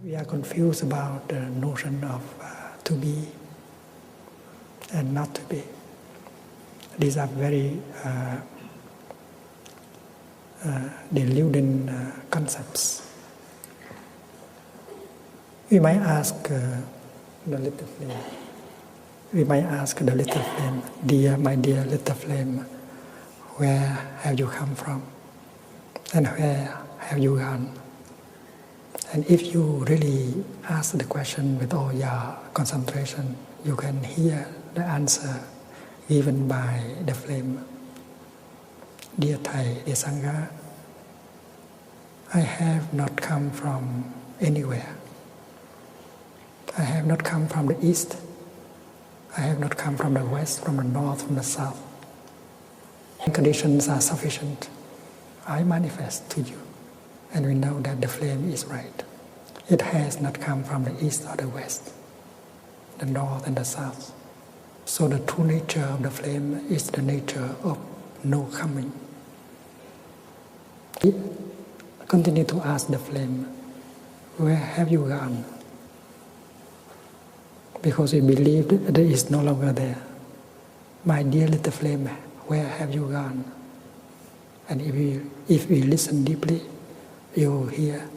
We are confused about the notion of to be and not to be. These are very deluding concepts. We might ask the little flame. We might ask the little flame, my dear little flame, where have you come from? And where have you gone? And if you really ask the question with all your concentration, you can hear the answer given by the flame. Dear Thầy, dear Sangha, I have not come from anywhere. I have not come from the east. I have not come from the west, from the north, from the south. When conditions are sufficient, I manifest to you. And we know that the flame is right. It has not come from the east or the west, the north and the south. So the true nature of the flame is the nature of no coming. We continue to ask the flame, where have you gone? Because we believe that it is no longer there. My dear little flame, where have you gone? And if we listen deeply, you will hear,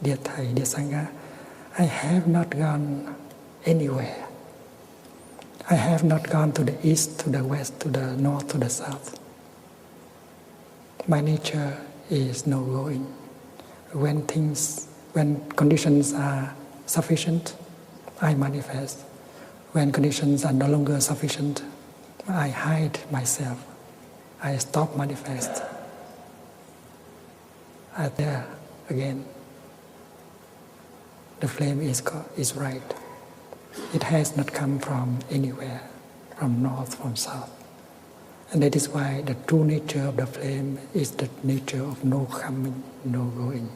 dear Thầy, dear Sangha, I have not gone anywhere. I have not gone to the east, to the west, to the north, to the south. My nature is no going. When conditions are sufficient, I manifest. When conditions are no longer sufficient, I hide myself. I stop manifest. There again, the flame is right. It has not come from anywhere, from north, from south. And that is why the true nature of the flame is the nature of no coming, no going.